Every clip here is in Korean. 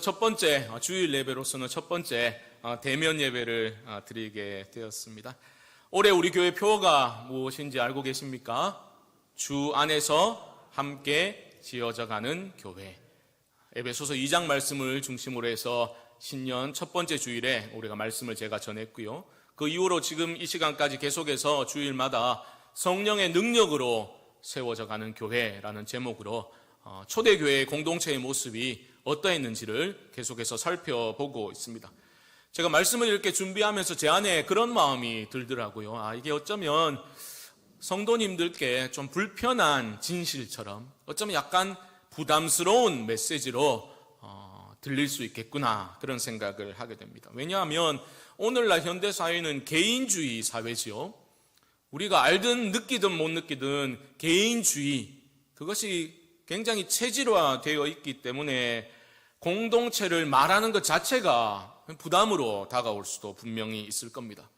첫 번째 주일 예배로서는 첫 번째 대면 예배를 드리게 되었습니다. 올해 우리 교회 표어가 무엇인지 알고 계십니까? 주 안에서 함께 지어져가는 교회. 에베소서 2장 말씀을 중심으로 해서 신년 첫 번째 주일에 우리가 말씀을 제가 전했고요. 그 이후로 지금 이 시간까지 계속해서 주일마다 성령의 능력으로 세워져가는 교회라는 제목으로 초대교회의 공동체의 모습이 어떠했는지를 계속해서 살펴보고 있습니다. 제가 말씀을 이렇게 준비하면서 제 안에 그런 마음이 들더라고요. 이게 어쩌면 성도님들께 좀 불편한 진실처럼, 어쩌면 약간 부담스러운 메시지로 들릴 수 있겠구나, 그런 생각을 하게 됩니다. 왜냐하면 오늘날 현대사회는 개인주의 사회지요. 우리가 알든 느끼든 못 느끼든 개인주의, 그것이 굉장히 체질화되어 있기 때문에 공동체를 말하는 것 자체가 부담으로 다가올 수도 분명히 있을 겁니다.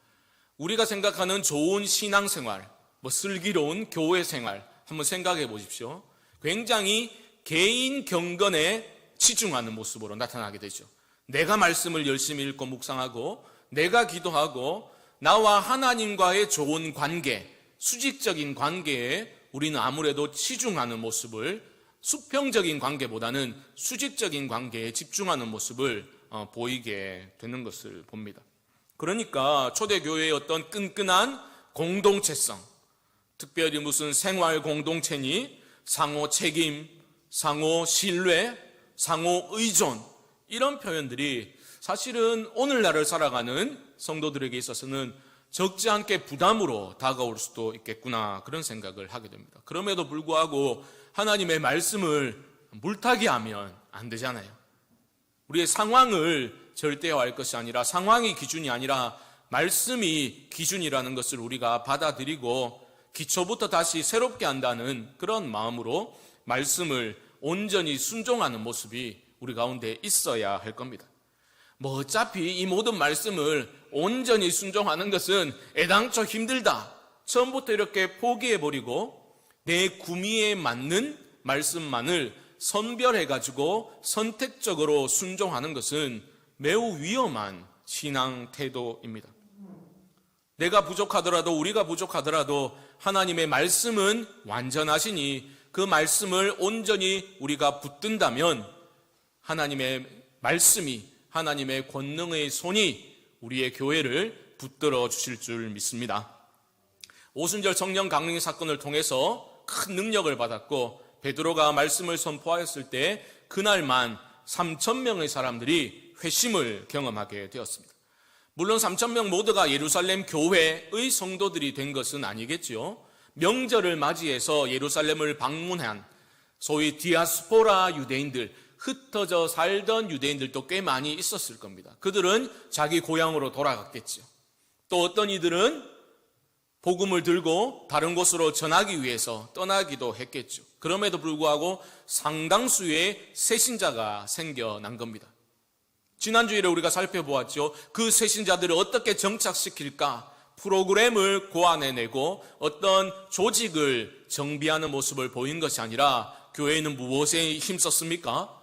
우리가 생각하는 좋은 신앙생활, 슬기로운 교회생활 한번 생각해 보십시오. 굉장히 개인 경건에 치중하는 모습으로 나타나게 되죠. 내가 말씀을 열심히 읽고 묵상하고 내가 기도하고 나와 하나님과의 좋은 관계, 수직적인 관계에 우리는 아무래도 치중하는 모습을, 수평적인 관계보다는 수직적인 관계에 집중하는 모습을 보이게 되는 것을 봅니다. 그러니까 초대교회의 어떤 끈끈한 공동체성, 특별히 무슨 생활 공동체니, 상호 책임, 상호 신뢰, 상호 의존, 이런 표현들이 사실은 오늘날을 살아가는 성도들에게 있어서는 적지 않게 부담으로 다가올 수도 있겠구나, 그런 생각을 하게 됩니다. 그럼에도 불구하고 하나님의 말씀을 물타기 하면 안 되잖아요. 우리의 상황을 절대화할 것이 아니라, 상황이 기준이 아니라 말씀이 기준이라는 것을 우리가 받아들이고 기초부터 다시 새롭게 한다는 그런 마음으로 말씀을 온전히 순종하는 모습이 우리 가운데 있어야 할 겁니다. 어차피 이 모든 말씀을 온전히 순종하는 것은 애당초 힘들다, 처음부터 이렇게 포기해버리고 내 구미에 맞는 말씀만을 선별해가지고 선택적으로 순종하는 것은 매우 위험한 신앙 태도입니다. 내가 부족하더라도, 우리가 부족하더라도 하나님의 말씀은 완전하시니 그 말씀을 온전히 우리가 붙든다면 하나님의 말씀이, 하나님의 권능의 손이 우리의 교회를 붙들어 주실 줄 믿습니다. 오순절 성령 강림 사건을 통해서 큰 능력을 받았고, 베드로가 말씀을 선포하였을 때 그날만 3,000명의 사람들이 회심을 경험하게 되었습니다. 물론 3,000명 모두가 예루살렘 교회의 성도들이 된 것은 아니겠죠. 명절을 맞이해서 예루살렘을 방문한 소위 디아스포라 유대인들, 흩어져 살던 유대인들도 꽤 많이 있었을 겁니다. 그들은 자기 고향으로 돌아갔겠죠. 또 어떤 이들은 복음을 들고 다른 곳으로 전하기 위해서 떠나기도 했겠죠. 그럼에도 불구하고 상당수의 새신자가 생겨난 겁니다. 지난주일에 우리가 살펴보았죠. 그 새신자들을 어떻게 정착시킬까? 프로그램을 고안해내고 어떤 조직을 정비하는 모습을 보인 것이 아니라 교회는 무엇에 힘썼습니까?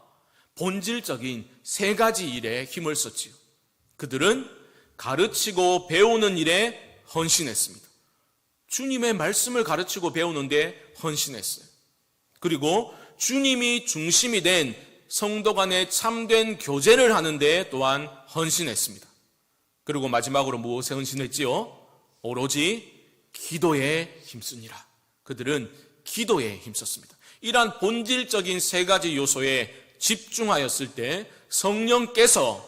본질적인 세 가지 일에 힘을 썼지요. 그들은 가르치고 배우는 일에 헌신했습니다. 주님의 말씀을 가르치고 배우는데 헌신했어요. 그리고 주님이 중심이 된 성도 간의 참된 교제를 하는데 또한 헌신했습니다. 그리고 마지막으로 무엇에 헌신했지요? 오로지 기도에 힘쓰니라. 그들은 기도에 힘썼습니다. 이러한 본질적인 세 가지 요소에 집중하였을 때 성령께서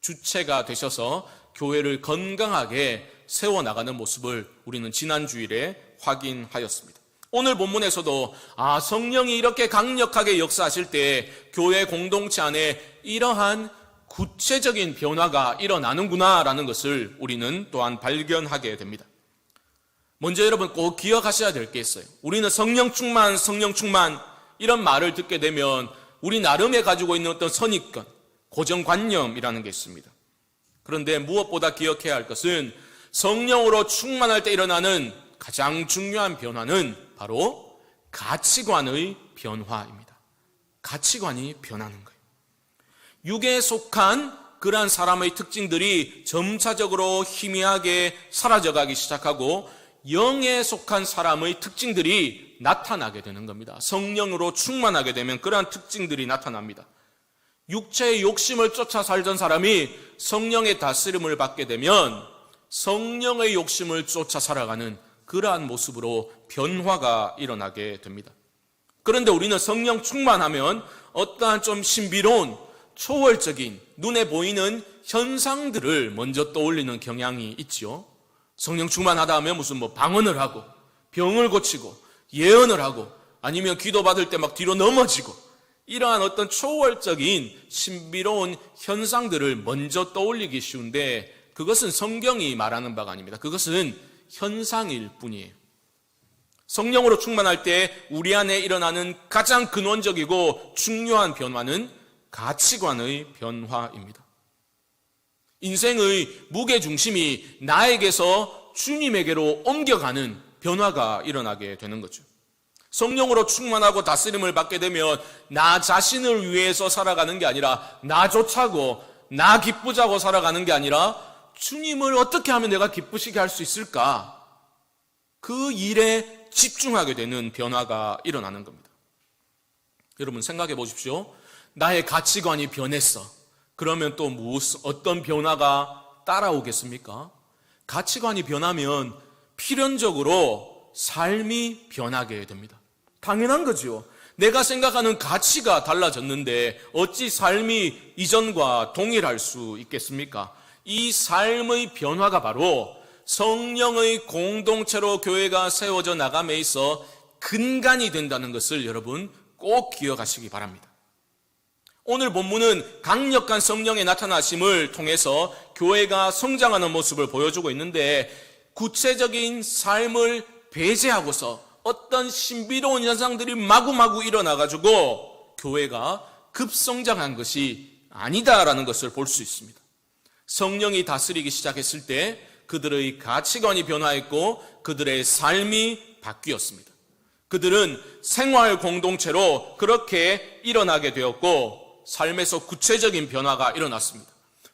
주체가 되셔서 교회를 건강하게 세워나가는 모습을 우리는 지난 주일에 확인하였습니다. 오늘 본문에서도 성령이 이렇게 강력하게 역사하실 때 교회 공동체 안에 이러한 구체적인 변화가 일어나는구나라는 것을 우리는 또한 발견하게 됩니다. 먼저 여러분 꼭 기억하셔야 될 게 있어요. 우리는 성령 충만 이런 말을 듣게 되면 우리 나름에 가지고 있는 어떤 선입견, 고정관념이라는 게 있습니다. 그런데 무엇보다 기억해야 할 것은 성령으로 충만할 때 일어나는 가장 중요한 변화는 바로 가치관의 변화입니다. 가치관이 변하는 거예요. 육에 속한 그러한 사람의 특징들이 점차적으로 희미하게 사라져가기 시작하고 영에 속한 사람의 특징들이 나타나게 되는 겁니다. 성령으로 충만하게 되면 그러한 특징들이 나타납니다. 육체의 욕심을 쫓아 살던 사람이 성령의 다스림을 받게 되면 성령의 욕심을 쫓아 살아가는 그러한 모습으로 변화가 일어나게 됩니다. 그런데 우리는 성령 충만하면 어떠한 좀 신비로운 초월적인 눈에 보이는 현상들을 먼저 떠올리는 경향이 있지요. 성령 충만하다 하면 무슨 방언을 하고 병을 고치고 예언을 하고 아니면 기도받을 때 막 뒤로 넘어지고 이러한 어떤 초월적인 신비로운 현상들을 먼저 떠올리기 쉬운데 그것은 성경이 말하는 바가 아닙니다. 그것은 현상일 뿐이에요. 성령으로 충만할 때 우리 안에 일어나는 가장 근원적이고 중요한 변화는 가치관의 변화입니다. 인생의 무게중심이 나에게서 주님에게로 옮겨가는 변화가 일어나게 되는 거죠. 성령으로 충만하고 다스림을 받게 되면 나 자신을 위해서 살아가는 게 아니라 나 좋자고 나 기쁘자고 살아가는 게 아니라 주님을 어떻게 하면 내가 기쁘시게 할 수 있을까? 그 일에 집중하게 되는 변화가 일어나는 겁니다. 여러분 생각해 보십시오. 나의 가치관이 변했어. 그러면 또 어떤 변화가 따라오겠습니까? 가치관이 변하면 필연적으로 삶이 변하게 됩니다. 당연한 거죠. 내가 생각하는 가치가 달라졌는데 어찌 삶이 이전과 동일할 수 있겠습니까? 이 삶의 변화가 바로 성령의 공동체로 교회가 세워져 나감에 있어 근간이 된다는 것을 여러분 꼭 기억하시기 바랍니다. 오늘 본문은 강력한 성령의 나타나심을 통해서 교회가 성장하는 모습을 보여주고 있는데 구체적인 삶을 배제하고서 어떤 신비로운 현상들이 마구마구 일어나가지고 교회가 급성장한 것이 아니다라는 것을 볼 수 있습니다. 성령이 다스리기 시작했을 때 그들의 가치관이 변화했고 그들의 삶이 바뀌었습니다. 그들은 생활 공동체로 그렇게 일어나게 되었고 삶에서 구체적인 변화가 일어났습니다.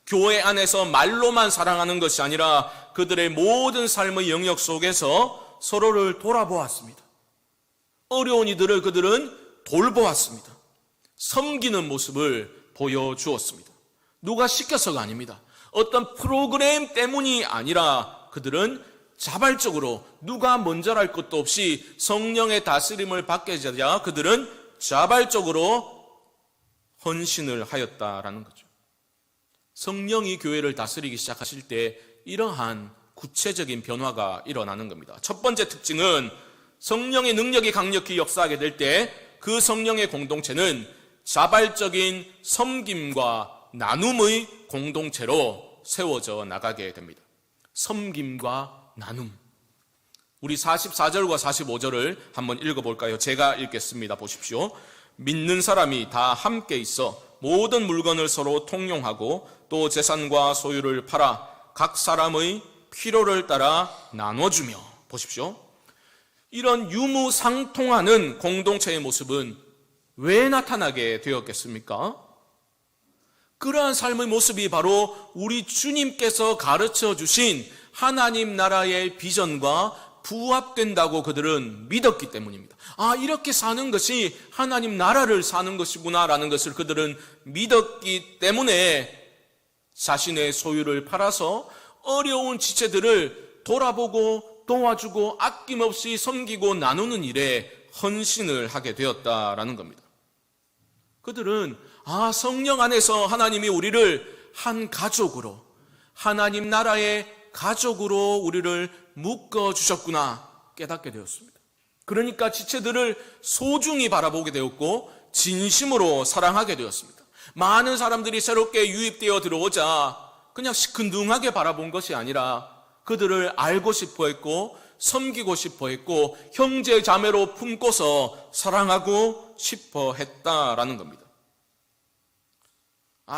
교회 안에서 말로만 사랑하는 것이 아니라 그들의 모든 삶의 영역 속에서 서로를 돌아보았습니다. 어려운 이들을 그들은 돌보았습니다. 섬기는 모습을 보여주었습니다. 누가 시켜서가 아닙니다. 어떤 프로그램 때문이 아니라 그들은 자발적으로 누가 먼저랄 것도 없이 성령의 다스림을 받게 되자 그들은 자발적으로 헌신을 하였다라는 거죠. 성령이 교회를 다스리기 시작하실 때 이러한 구체적인 변화가 일어나는 겁니다. 첫 번째 특징은 성령의 능력이 강력히 역사하게 될 때 그 성령의 공동체는 자발적인 섬김과 나눔의 공동체로 세워져 나가게 됩니다. 섬김과 나눔. 우리 44절과 45절을 한번 읽어볼까요? 제가 읽겠습니다. 보십시오. 믿는 사람이 다 함께 있어 모든 물건을 서로 통용하고 또 재산과 소유를 팔아 각 사람의 필요를 따라 나눠주며. 보십시오. 이런 유무상통하는 공동체의 모습은 왜 나타나게 되었겠습니까? 그러한 삶의 모습이 바로 우리 주님께서 가르쳐 주신 하나님 나라의 비전과 부합된다고 그들은 믿었기 때문입니다. 이렇게 사는 것이 하나님 나라를 사는 것이구나라는 것을 그들은 믿었기 때문에 자신의 소유를 팔아서 어려운 지체들을 돌아보고 도와주고 아낌없이 섬기고 나누는 일에 헌신을 하게 되었다라는 겁니다. 그들은 성령 안에서 하나님이 우리를 한 가족으로 하나님 나라의 가족으로 우리를 묶어주셨구나 깨닫게 되었습니다. 그러니까 지체들을 소중히 바라보게 되었고 진심으로 사랑하게 되었습니다. 많은 사람들이 새롭게 유입되어 들어오자 그냥 시큰둥하게 바라본 것이 아니라 그들을 알고 싶어 했고 섬기고 싶어 했고 형제 자매로 품고서 사랑하고 싶어 했다라는 겁니다.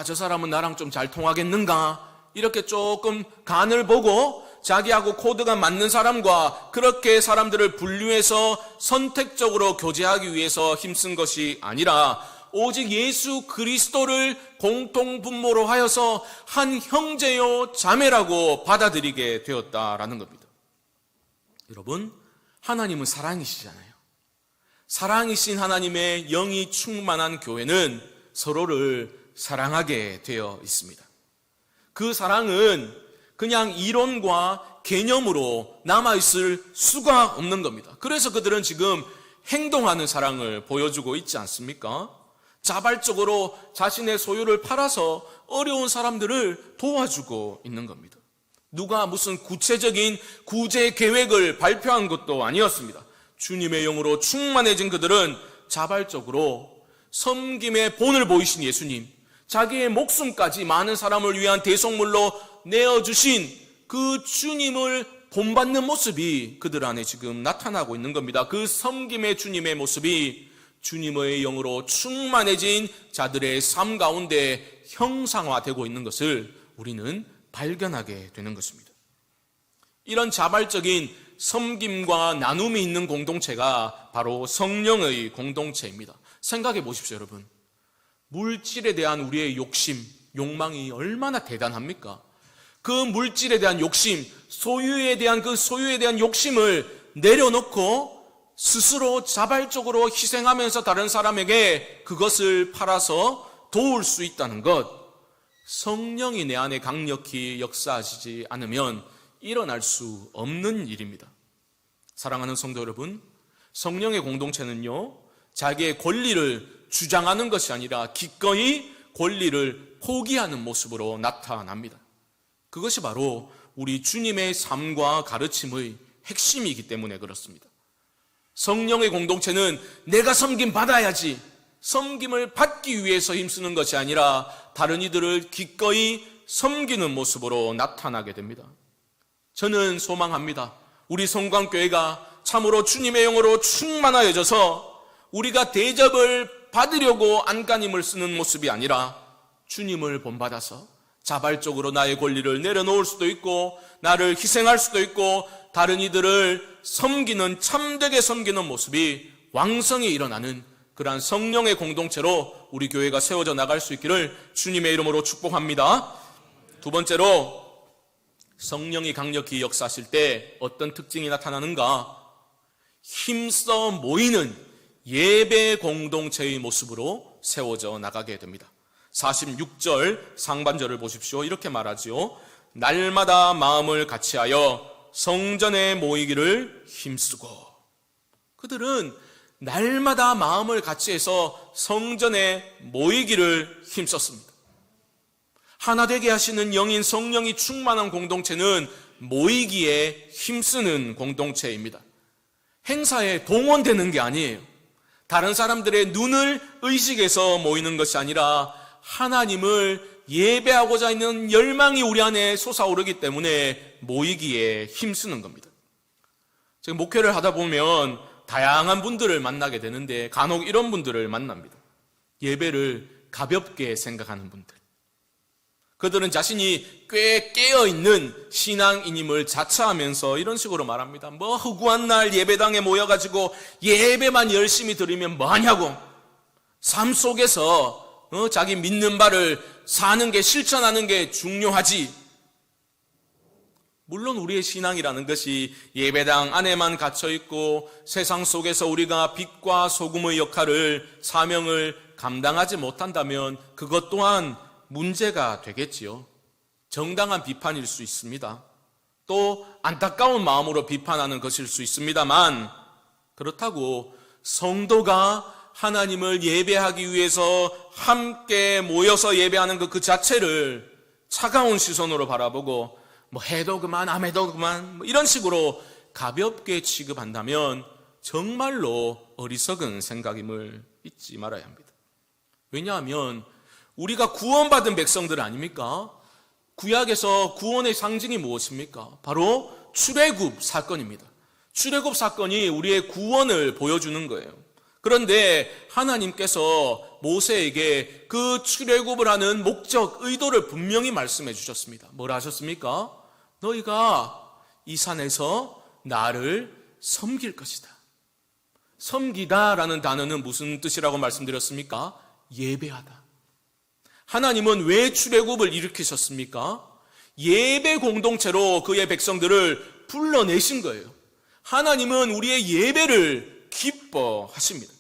저 사람은 나랑 좀 잘 통하겠는가? 이렇게 조금 간을 보고 자기하고 코드가 맞는 사람과 그렇게 사람들을 분류해서 선택적으로 교제하기 위해서 힘쓴 것이 아니라 오직 예수 그리스도를 공통분모로 하여서 한 형제요 자매라고 받아들이게 되었다라는 겁니다. 여러분, 하나님은 사랑이시잖아요. 사랑이신 하나님의 영이 충만한 교회는 서로를 사랑하게 되어 있습니다. 그 사랑은 그냥 이론과 개념으로 남아있을 수가 없는 겁니다. 그래서 그들은 지금 행동하는 사랑을 보여주고 있지 않습니까? 자발적으로 자신의 소유를 팔아서 어려운 사람들을 도와주고 있는 겁니다. 누가 무슨 구체적인 구제 계획을 발표한 것도 아니었습니다. 주님의 영으로 충만해진 그들은 자발적으로 섬김의 본을 보이신 예수님, 자기의 목숨까지 많은 사람을 위한 대속물로 내어주신 그 주님을 본받는 모습이 그들 안에 지금 나타나고 있는 겁니다. 그 섬김의 주님의 모습이 주님의 영으로 충만해진 자들의 삶 가운데 형상화되고 있는 것을 우리는 발견하게 되는 것입니다. 이런 자발적인 섬김과 나눔이 있는 공동체가 바로 성령의 공동체입니다. 생각해 보십시오, 여러분. 물질에 대한 우리의 욕심, 욕망이 얼마나 대단합니까? 그 물질에 대한 욕심, 소유에 대한 욕심을 내려놓고 스스로 자발적으로 희생하면서 다른 사람에게 그것을 팔아서 도울 수 있다는 것, 성령이 내 안에 강력히 역사하시지 않으면 일어날 수 없는 일입니다. 사랑하는 성도 여러분, 성령의 공동체는요, 자기의 권리를 주장하는 것이 아니라 기꺼이 권리를 포기하는 모습으로 나타납니다. 그것이 바로 우리 주님의 삶과 가르침의 핵심이기 때문에 그렇습니다. 성령의 공동체는 내가 섬김 받아야지, 섬김을 받기 위해서 힘쓰는 것이 아니라 다른 이들을 기꺼이 섬기는 모습으로 나타나게 됩니다. 저는 소망합니다. 우리 성광교회가 참으로 주님의 영으로 충만하여져서 우리가 대접을 받으려고 안간힘을 쓰는 모습이 아니라 주님을 본받아서 자발적으로 나의 권리를 내려놓을 수도 있고 나를 희생할 수도 있고 다른 이들을 섬기는, 참되게 섬기는 모습이 왕성히 일어나는 그러한 성령의 공동체로 우리 교회가 세워져 나갈 수 있기를 주님의 이름으로 축복합니다. 두 번째로, 성령이 강력히 역사하실 때 어떤 특징이 나타나는가? 힘써 모이는 예배 공동체의 모습으로 세워져 나가게 됩니다. 46절 상반절을 보십시오. 이렇게 말하지요. 날마다 마음을 같이하여 성전에 모이기를 힘쓰고. 그들은 날마다 마음을 같이해서 성전에 모이기를 힘썼습니다. 하나 되게 하시는 영인 성령이 충만한 공동체는 모이기에 힘쓰는 공동체입니다. 행사에 동원되는 게 아니에요. 다른 사람들의 눈을 의식해서 모이는 것이 아니라 하나님을 예배하고자 하는 열망이 우리 안에 솟아오르기 때문에 모이기에 힘쓰는 겁니다. 지금 목회를 하다 보면 다양한 분들을 만나게 되는데 간혹 이런 분들을 만납니다. 예배를 가볍게 생각하는 분들. 그들은 자신이 꽤 깨어있는 신앙인임을 자처하면서 이런 식으로 말합니다. 뭐 허구한 날 예배당에 모여가지고 예배만 열심히 드리면 뭐하냐고. 삶 속에서 자기 믿는 바를 사는 게, 실천하는 게 중요하지. 물론 우리의 신앙이라는 것이 예배당 안에만 갇혀있고 세상 속에서 우리가 빛과 소금의 역할을, 사명을 감당하지 못한다면 그것 또한 문제가 되겠지요. 정당한 비판일 수 있습니다. 또 안타까운 마음으로 비판하는 것일 수 있습니다만, 그렇다고 성도가 하나님을 예배하기 위해서 함께 모여서 예배하는 그 자체를 차가운 시선으로 바라보고 뭐 해도 그만, 안 해도 그만, 뭐 이런 식으로 가볍게 취급한다면 정말로 어리석은 생각임을 잊지 말아야 합니다. 왜냐하면 우리가 구원받은 백성들 아닙니까? 구약에서 구원의 상징이 무엇입니까? 바로 출애굽 사건입니다. 출애굽 사건이 우리의 구원을 보여주는 거예요. 그런데 하나님께서 모세에게 그 출애굽을 하는 목적, 의도를 분명히 말씀해 주셨습니다. 뭘 하셨습니까? 너희가 이 산에서 나를 섬길 것이다. 섬기다라는 단어는 무슨 뜻이라고 말씀드렸습니까? 예배하다. 하나님은 왜 출애굽을 일으키셨습니까? 예배 공동체로 그의 백성들을 불러내신 거예요. 하나님은 우리의 예배를 기뻐하십니다.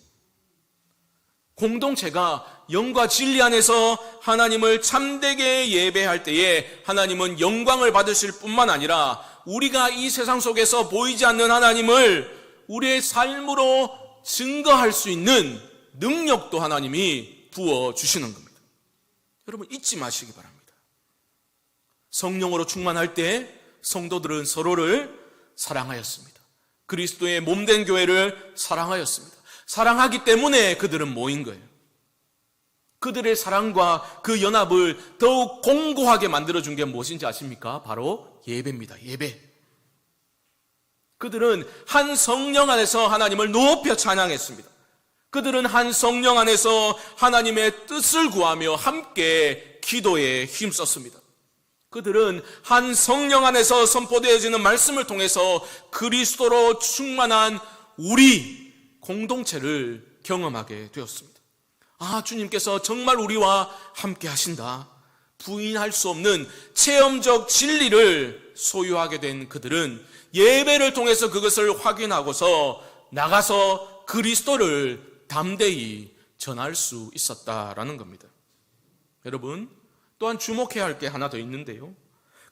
공동체가 영과 진리 안에서 하나님을 참되게 예배할 때에 하나님은 영광을 받으실 뿐만 아니라 우리가 이 세상 속에서 보이지 않는 하나님을 우리의 삶으로 증거할 수 있는 능력도 하나님이 부어주시는 겁니다. 여러분 잊지 마시기 바랍니다. 성령으로 충만할 때 성도들은 서로를 사랑하였습니다. 그리스도의 몸된 교회를 사랑하였습니다. 사랑하기 때문에 그들은 모인 거예요. 그들의 사랑과 그 연합을 더욱 공고하게 만들어준 게 무엇인지 아십니까? 바로 예배입니다. 예배. 그들은 한 성령 안에서 하나님을 높여 찬양했습니다. 그들은 한 성령 안에서 하나님의 뜻을 구하며 함께 기도에 힘썼습니다. 그들은 한 성령 안에서 선포되어지는 말씀을 통해서 그리스도로 충만한 우리 공동체를 경험하게 되었습니다. 아, 주님께서 정말 우리와 함께 하신다. 부인할 수 없는 체험적 진리를 소유하게 된 그들은 예배를 통해서 그것을 확인하고서 나가서 그리스도를 담대히 전할 수 있었다라는 겁니다. 여러분, 또한 주목해야 할 게 하나 더 있는데요.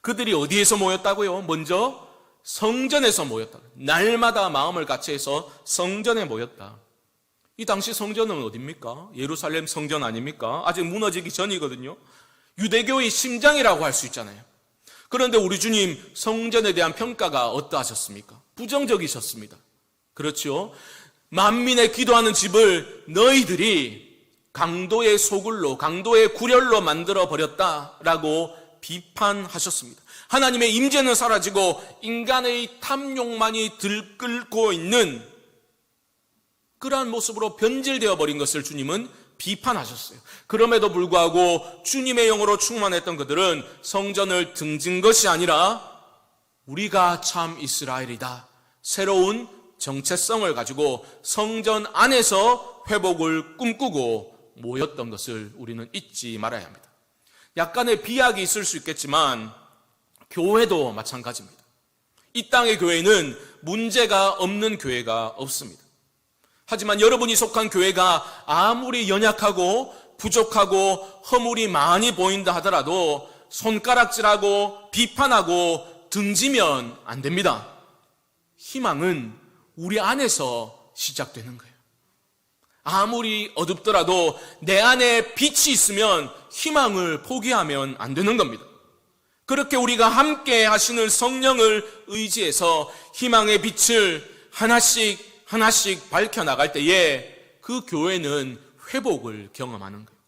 그들이 어디에서 모였다고요? 먼저 성전에서 모였다. 날마다 마음을 같이 해서 성전에 모였다. 이 당시 성전은 어디입니까? 예루살렘 성전 아닙니까? 아직 무너지기 전이거든요. 유대교의 심장이라고 할 수 있잖아요. 그런데 우리 주님 성전에 대한 평가가 어떠하셨습니까? 부정적이셨습니다. 그렇죠? 만민의 기도하는 집을 너희들이 강도의 소굴로, 강도의 구렬로 만들어 버렸다라고 비판하셨습니다. 하나님의 임재는 사라지고 인간의 탐욕만이 들끓고 있는 그러한 모습으로 변질되어 버린 것을 주님은 비판하셨어요. 그럼에도 불구하고 주님의 영으로 충만했던 그들은 성전을 등진 것이 아니라 우리가 참 이스라엘이다. 새로운 정체성을 가지고 성전 안에서 회복을 꿈꾸고 모였던 것을 우리는 잊지 말아야 합니다. 약간의 비약이 있을 수 있겠지만 교회도 마찬가지입니다. 이 땅의 교회는 문제가 없는 교회가 없습니다. 하지만 여러분이 속한 교회가 아무리 연약하고 부족하고 허물이 많이 보인다 하더라도 손가락질하고 비판하고 등지면 안 됩니다. 희망은 우리 안에서 시작되는 거예요. 아무리 어둡더라도 내 안에 빛이 있으면 희망을 포기하면 안 되는 겁니다. 그렇게 우리가 함께 하시는 성령을 의지해서 희망의 빛을 하나씩 밝혀나갈 때에 그 교회는 회복을 경험하는 거예요.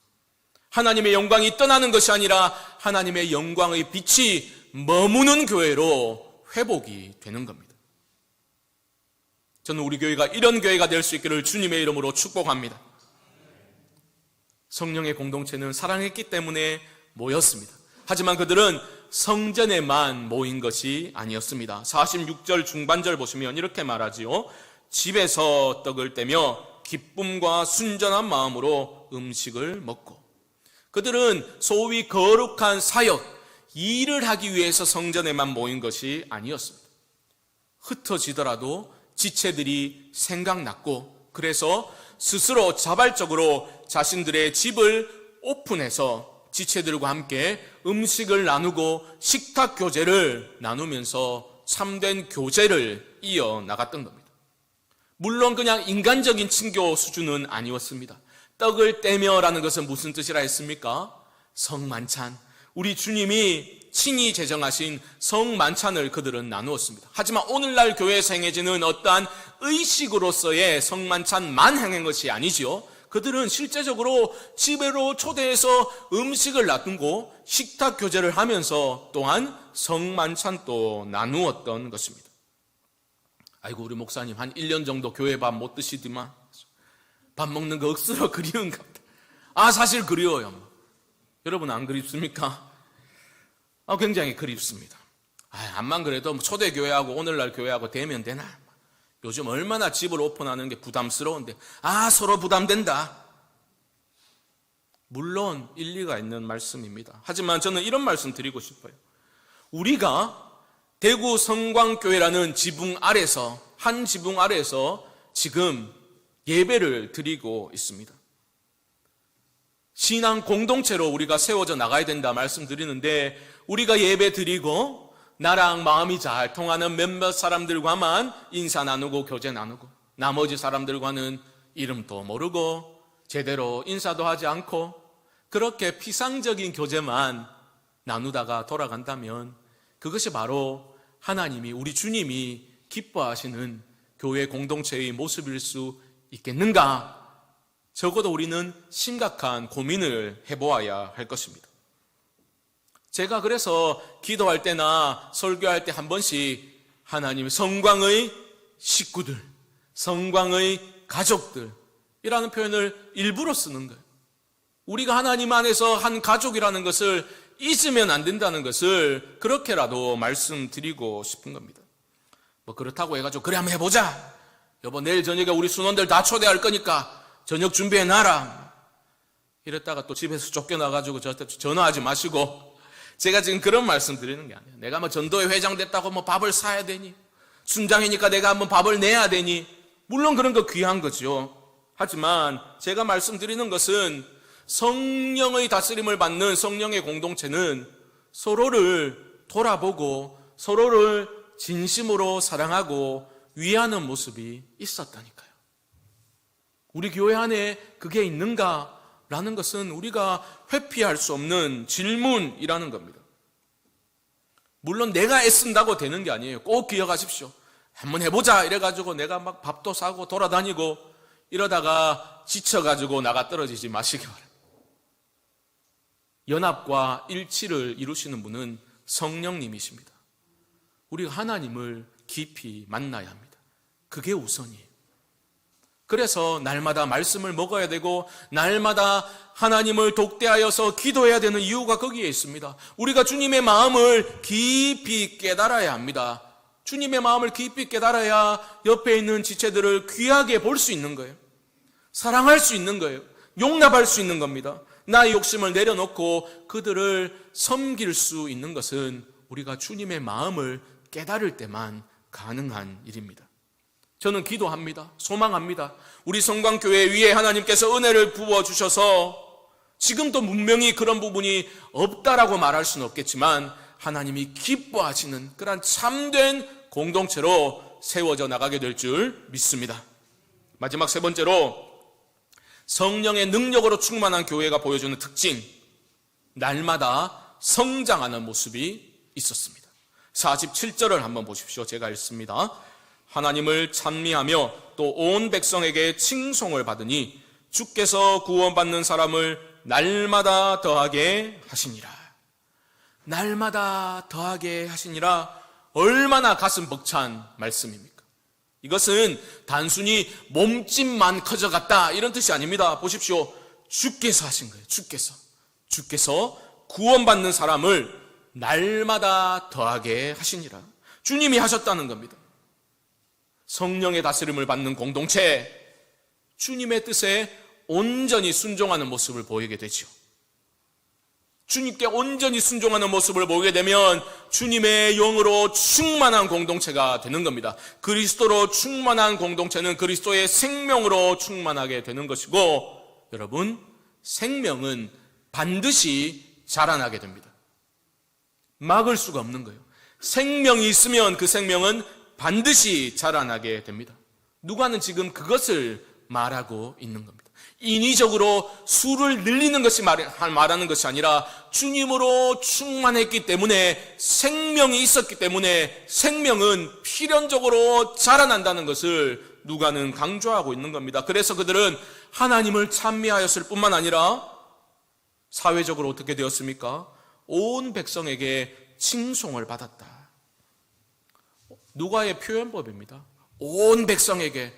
하나님의 영광이 떠나는 것이 아니라 하나님의 영광의 빛이 머무는 교회로 회복이 되는 겁니다. 저는 우리 교회가 이런 교회가 될 수 있기를 주님의 이름으로 축복합니다. 성령의 공동체는 사랑했기 때문에 모였습니다. 하지만 그들은 성전에만 모인 것이 아니었습니다. 46절 중반절 보시면 이렇게 말하지요. 집에서 떡을 떼며 기쁨과 순전한 마음으로 음식을 먹고. 그들은 소위 거룩한 사역, 일을 하기 위해서 성전에만 모인 것이 아니었습니다. 흩어지더라도 지체들이 생각났고 그래서 스스로 자발적으로 자신들의 집을 오픈해서 지체들과 함께 음식을 나누고 식탁 교제를 나누면서 참된 교제를 이어나갔던 겁니다. 물론 그냥 인간적인 친교 수준은 아니었습니다. 떡을 떼며라는 것은 무슨 뜻이라 했습니까? 성만찬. 우리 주님이 친히 제정하신 성만찬을 그들은 나누었습니다. 하지만 오늘날 교회에서 행해지는 어떠한 의식으로서의 성만찬만 행한 것이 아니지요. 그들은 실제적으로 집으로 초대해서 음식을 나누고 식탁 교제를 하면서 또한 성만찬도 나누었던 것입니다. 아이고 우리 목사님 한 1년 정도 교회 밥 못 드시더만 밥 먹는 거 억수로 그리운가 보다. 아 사실 그리워요. 여러분 안 그립습니까? 굉장히 그립습니다. 암만 그래도 초대교회하고 오늘날 교회하고 되면 되나? 요즘 얼마나 집을 오픈하는 게 부담스러운데 서로 부담된다. 물론 일리가 있는 말씀입니다. 하지만 저는 이런 말씀 드리고 싶어요. 우리가 대구 성광교회라는 지붕 아래서, 한 지붕 아래에서 지금 예배를 드리고 있습니다. 신앙 공동체로 우리가 세워져 나가야 된다 말씀드리는데, 우리가 예배 드리고 나랑 마음이 잘 통하는 몇몇 사람들과만 인사 나누고 교제 나누고, 나머지 사람들과는 이름도 모르고 제대로 인사도 하지 않고 그렇게 피상적인 교제만 나누다가 돌아간다면, 그것이 바로 하나님이, 우리 주님이 기뻐하시는 교회 공동체의 모습일 수 있겠는가? 적어도 우리는 심각한 고민을 해보아야 할 것입니다. 제가 그래서 기도할 때나 설교할 때 한 번씩 하나님, 성광의 식구들, 성광의 가족들이라는 표현을 일부러 쓰는 거예요. 우리가 하나님 안에서 한 가족이라는 것을 잊으면 안 된다는 것을 그렇게라도 말씀드리고 싶은 겁니다. 뭐 그렇다고 해가지고 그래 한번 해보자, 여보 내일 저녁에 우리 순원들 다 초대할 거니까 저녁 준비해놔라, 이랬다가 또 집에서 쫓겨나가지고 저한테 전화하지 마시고, 제가 지금 그런 말씀 드리는 게 아니에요. 내가 뭐 전도회 회장 됐다고 뭐 밥을 사야 되니, 순장이니까 내가 한번 밥을 내야 되니, 물론 그런 거 귀한 거죠. 하지만 제가 말씀드리는 것은 성령의 다스림을 받는 성령의 공동체는 서로를 돌아보고 서로를 진심으로 사랑하고 위하는 모습이 있었다니까요. 우리 교회 안에 그게 있는가라는 것은 우리가 회피할 수 없는 질문이라는 겁니다. 물론 내가 애쓴다고 되는 게 아니에요. 꼭 기억하십시오. 한번 해보자 이래가지고 내가 막 밥도 사고 돌아다니고 이러다가 지쳐가지고 나가 떨어지지 마시기 바랍니다. 연합과 일치를 이루시는 분은 성령님이십니다. 우리가 하나님을 깊이 만나야 합니다. 그게 우선이에요. 그래서 날마다 말씀을 먹어야 되고 날마다 하나님을 독대하여서 기도해야 되는 이유가 거기에 있습니다. 우리가 주님의 마음을 깊이 깨달아야 합니다. 주님의 마음을 깊이 깨달아야 옆에 있는 지체들을 귀하게 볼 수 있는 거예요. 사랑할 수 있는 거예요. 용납할 수 있는 겁니다. 나의 욕심을 내려놓고 그들을 섬길 수 있는 것은 우리가 주님의 마음을 깨달을 때만 가능한 일입니다. 저는 기도합니다. 소망합니다. 우리 성광교회 위에 하나님께서 은혜를 부어주셔서 지금도 분명히 그런 부분이 없다라고 말할 수는 없겠지만 하나님이 기뻐하시는 그런 참된 공동체로 세워져 나가게 될 줄 믿습니다. 마지막 세 번째로, 성령의 능력으로 충만한 교회가 보여주는 특징, 날마다 성장하는 모습이 있었습니다. 47절을 한번 보십시오. 제가 읽습니다. 하나님을 찬미하며 또 온 백성에게 칭송을 받으니 주께서 구원받는 사람을 날마다 더하게 하시니라. 날마다 더하게 하시니라. 얼마나 가슴 벅찬 말씀입니까? 이것은 단순히 몸집만 커져갔다 이런 뜻이 아닙니다. 보십시오. 주께서 하신 거예요. 주께서 구원받는 사람을 날마다 더하게 하시니라. 주님이 하셨다는 겁니다. 성령의 다스림을 받는 공동체, 주님의 뜻에 온전히 순종하는 모습을 보이게 되죠. 주님께 온전히 순종하는 모습을 보게 되면 주님의 영으로 충만한 공동체가 되는 겁니다. 그리스도로 충만한 공동체는 그리스도의 생명으로 충만하게 되는 것이고, 여러분, 생명은 반드시 자라나게 됩니다. 막을 수가 없는 거예요. 생명이 있으면 그 생명은 반드시 자라나게 됩니다. 누가는 지금 그것을 말하고 있는 겁니다. 인위적으로 수를 늘리는 것이 말하는 것이 아니라 주님으로 충만했기 때문에, 생명이 있었기 때문에 생명은 필연적으로 자라난다는 것을 누가는 강조하고 있는 겁니다. 그래서 그들은 하나님을 찬미하였을 뿐만 아니라 사회적으로 어떻게 되었습니까? 온 백성에게 칭송을 받았다. 누가의 표현법입니다. 온 백성에게.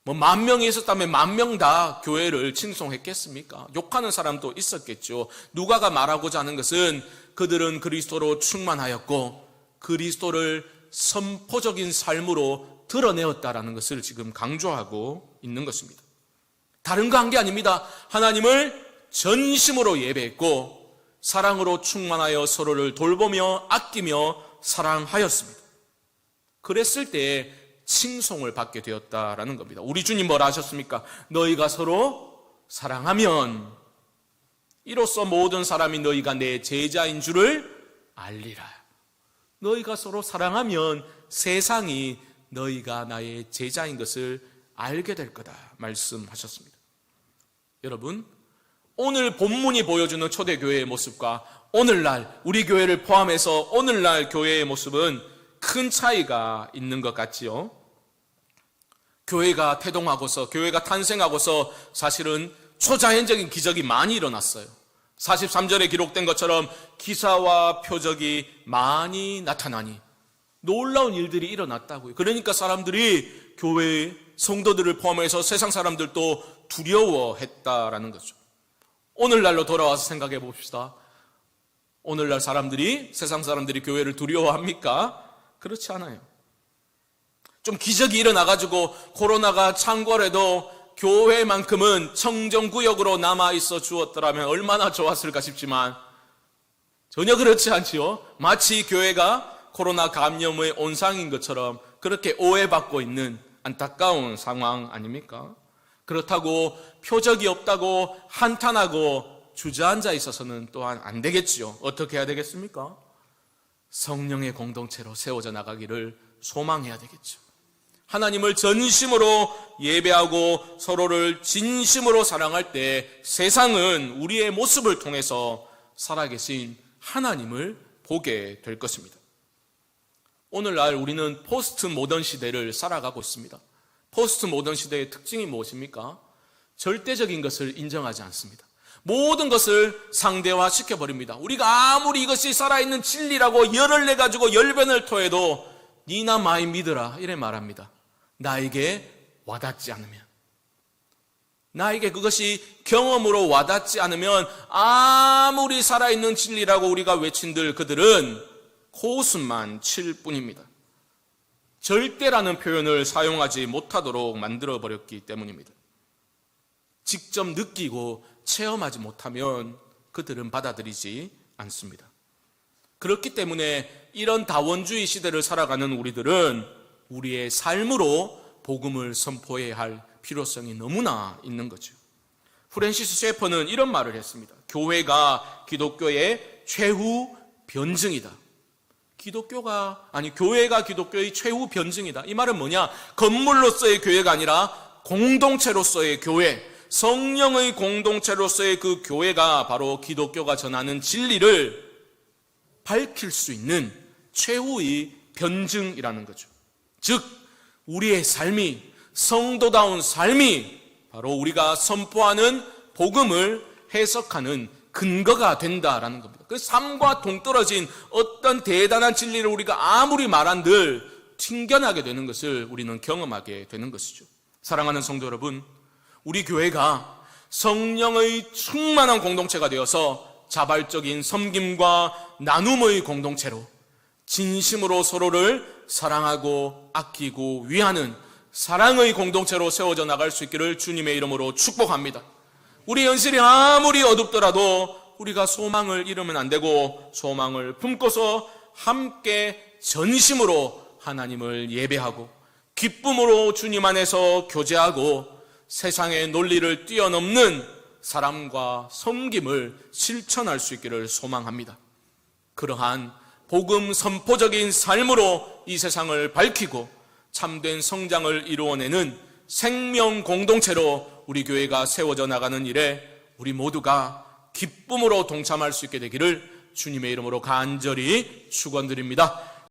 뭐 10,000명이 있었다면 10,000명 다 교회를 칭송했겠습니까? 욕하는 사람도 있었겠죠. 누가가 말하고자 하는 것은 그들은 그리스도로 충만하였고 그리스도를 선포적인 삶으로 드러내었다라는 것을 지금 강조하고 있는 것입니다. 다른 거 한 게 아닙니다. 하나님을 전심으로 예배했고 사랑으로 충만하여 서로를 돌보며 아끼며 사랑하였습니다. 그랬을 때에 칭송을 받게 되었다라는 겁니다. 우리 주님 뭐라 하셨습니까? 너희가 서로 사랑하면 이로써 모든 사람이 너희가 내 제자인 줄을 알리라. 너희가 서로 사랑하면 세상이 너희가 나의 제자인 것을 알게 될 거다 말씀하셨습니다. 여러분, 오늘 본문이 보여주는 초대교회의 모습과 오늘날 우리 교회를 포함해서 오늘날 교회의 모습은 큰 차이가 있는 것 같지요. 교회가 태동하고서, 교회가 탄생하고서 사실은 초자연적인 기적이 많이 일어났어요. 43절에 기록된 것처럼 기사와 표적이 많이 나타나니 놀라운 일들이 일어났다고요. 그러니까 사람들이 교회 성도들을 포함해서 세상 사람들도 두려워했다라는 거죠. 오늘날로 돌아와서 생각해 봅시다. 오늘날 사람들이, 세상 사람들이 교회를 두려워합니까? 그렇지 않아요. 좀 기적이 일어나가지고 코로나가 창궐해도 교회만큼은 청정구역으로 남아있어 주었더라면 얼마나 좋았을까 싶지만 전혀 그렇지 않지요. 마치 교회가 코로나 감염의 온상인 것처럼 그렇게 오해받고 있는 안타까운 상황 아닙니까? 그렇다고 표적이 없다고 한탄하고 주저앉아 있어서는 또한 안 되겠지요. 어떻게 해야 되겠습니까? 성령의 공동체로 세워져 나가기를 소망해야 되겠죠. 하나님을 전심으로 예배하고 서로를 진심으로 사랑할 때 세상은 우리의 모습을 통해서 살아계신 하나님을 보게 될 것입니다. 오늘날 우리는 포스트 모던 시대를 살아가고 있습니다. 포스트 모던 시대의 특징이 무엇입니까? 절대적인 것을 인정하지 않습니다. 모든 것을 상대화시켜버립니다. 우리가 아무리 이것이 살아있는 진리라고 열을 내가지고 열변을 토해도 니나 마이 믿으라 이래 말합니다. 나에게 와닿지 않으면, 나에게 그것이 경험으로 와닿지 않으면 아무리 살아있는 진리라고 우리가 외친들 그들은 코웃음만 칠 뿐입니다. 절대라는 표현을 사용하지 못하도록 만들어버렸기 때문입니다. 직접 느끼고 체험하지 못하면 그들은 받아들이지 않습니다. 그렇기 때문에 이런 다원주의 시대를 살아가는 우리들은 우리의 삶으로 복음을 선포해야 할 필요성이 너무나 있는 거죠. 프랜시스 셰퍼는 이런 말을 했습니다. 교회가 기독교의 최후 변증이다. 교회가 기독교의 최후 변증이다. 이 말은 뭐냐? 건물로서의 교회가 아니라 공동체로서의 교회, 성령의 공동체로서의 그 교회가 바로 기독교가 전하는 진리를 밝힐 수 있는 최후의 변증이라는 거죠. 즉 우리의 삶이, 성도다운 삶이 바로 우리가 선포하는 복음을 해석하는 근거가 된다라는 겁니다. 그 삶과 동떨어진 어떤 대단한 진리를 우리가 아무리 말한들 튕겨나게 되는 것을 우리는 경험하게 되는 것이죠. 사랑하는 성도 여러분, 우리 교회가 성령의 충만한 공동체가 되어서 자발적인 섬김과 나눔의 공동체로 진심으로 서로를 사랑하고 아끼고 위하는 사랑의 공동체로 세워져 나갈 수 있기를 주님의 이름으로 축복합니다. 우리 현실이 아무리 어둡더라도 우리가 소망을 잃으면 안 되고 소망을 품고서 함께 전심으로 하나님을 예배하고 기쁨으로 주님 안에서 교제하고 세상의 논리를 뛰어넘는 사랑과 섬김을 실천할 수 있기를 소망합니다. 그러한 복음 선포적인 삶으로 이 세상을 밝히고 참된 성장을 이루어내는 생명 공동체로 우리 교회가 세워져 나가는 일에 우리 모두가 기쁨으로 동참할 수 있게 되기를 주님의 이름으로 간절히 축원드립니다.